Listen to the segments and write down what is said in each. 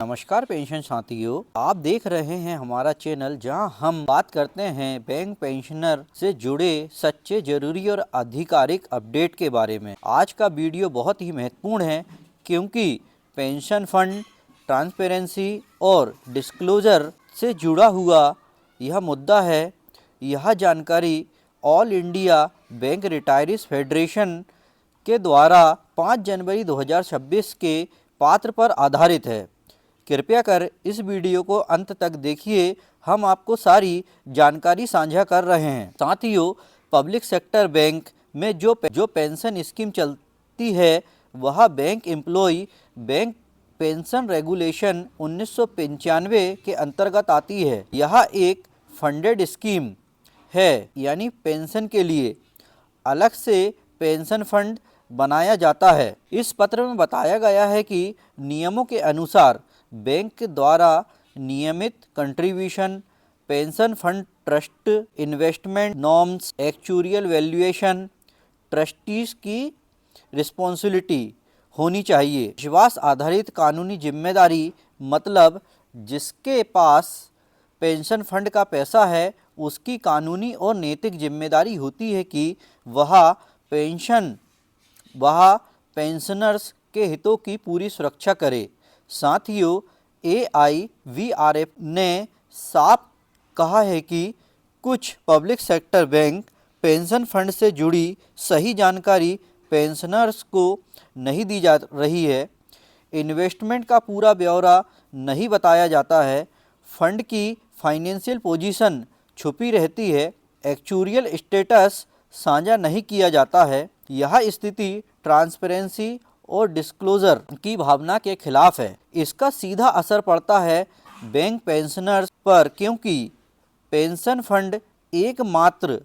नमस्कार पेंशन साथियों, आप देख रहे हैं हमारा चैनल जहां हम बात करते हैं बैंक पेंशनर से जुड़े सच्चे, जरूरी और आधिकारिक अपडेट के बारे में। आज का वीडियो बहुत ही महत्वपूर्ण है क्योंकि पेंशन फंड ट्रांसपेरेंसी और डिस्क्लोजर से जुड़ा हुआ यह मुद्दा है। यह जानकारी all India bank retirees federation के द्वारा 5 जनवरी 2026 के पात्र पर आधारित है। कृपया कर इस वीडियो को अंत तक देखिए, हम आपको सारी जानकारी साझा कर रहे हैं। साथियों, पब्लिक सेक्टर बैंक में जो पेंशन स्कीम चलती है वह bank employ bank pension regulation 1995 के अंतर्गत आती है। यह एक फंडेड स्कीम है, यानी पेंशन के लिए अलग से पेंशन फंड बनाया जाता है। इस पत्र में बताया गया है कि नियमों के अनुसार बैंक के द्वारा नियमित contribution, pension fund trust, investment norms, actuarial valuation, trustees की रिस्पॉन्सिबिलिटी होनी चाहिए। विश्वास आधारित कानूनी जिम्मेदारी मतलब जिसके पास पेंशन फंड का पैसा है उसकी कानूनी और नैतिक जिम्मेदारी होती है कि वह पेंशनर्स के हितों की पूरी सुरक्षा करे। साथियों, AIVRF ने साफ कहा है कि कुछ public sector bank pension fund से जुड़ी सही जानकारी पेंशनर्स को नहीं दी जा रही है। इन्वेस्टमेंट का पूरा ब्यौरा नहीं बताया जाता है, फंड की फाइनेंशियल पोजीशन छुपी रहती है, एक्चुरियल स्टेटस साझा नहीं किया जाता है। यह स्थिति ट्रांसपेरेंसी और डिस्क्लोजर की भावना के खिलाफ है। इसका सीधा असर पड़ता है बैंक पेंशनर्स पर, क्योंकि पेंशन फंड एकमात्र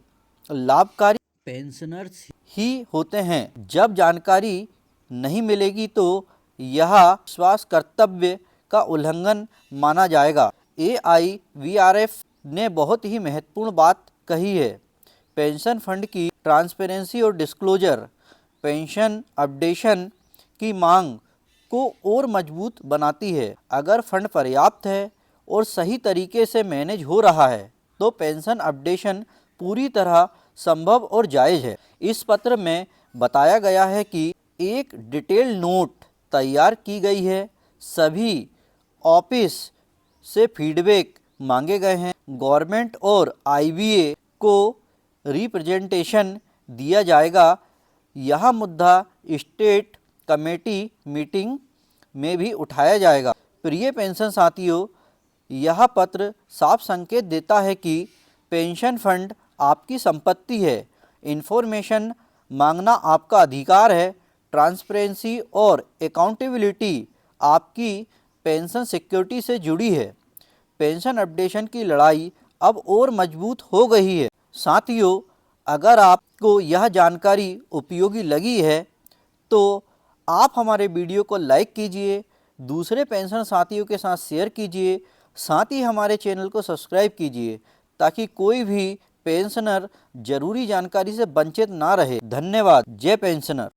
लाभकारी पेंशनर्स ही होते हैं। जब जानकारी नहीं मिलेगी तो यह विश्वास कर्तव्य का उल्लंघन माना जाएगा। AIVRF ने बहुत ही महत्वपूर्ण बात कही है। पेंशन फंड की ट्रांसपेरेंसी और डिस्क्लोजर पेंशन अपडेशन की मांग को और मजबूत बनाती है। अगर फंड पर्याप्त है और सही तरीके से मैनेज हो रहा है तो पेंशन अपडेशन पूरी तरह संभव और जायज़ है। इस पत्र में बताया गया है कि एक डिटेल नोट तैयार की गई है, सभी ऑफिस से फीडबैक मांगे गए हैं, गवर्नमेंट और IBA को रिप्रेजेंटेशन दिया जाएगा। यह मुद्दा स्टेट कमेटी मीटिंग में भी उठाया जाएगा। प्रिय पेंशन साथियों, यह पत्र साफ संकेत देता है कि पेंशन फंड आपकी संपत्ति है, इन्फॉर्मेशन मांगना आपका अधिकार है, ट्रांसपेरेंसी और अकाउंटेबिलिटी आपकी पेंशन सिक्योरिटी से जुड़ी है। पेंशन अपडेशन की लड़ाई अब और मजबूत हो गई है। साथियों, अगर आपको यह जानकारी उपयोगी लगी है तो आप हमारे वीडियो को लाइक कीजिए, दूसरे पेंशन साथियों के साथ शेयर कीजिए, साथ ही हमारे चैनल को सब्सक्राइब कीजिए ताकि कोई भी पेंशनर जरूरी जानकारी से वंचित ना रहे। धन्यवाद। जय पेंशनर।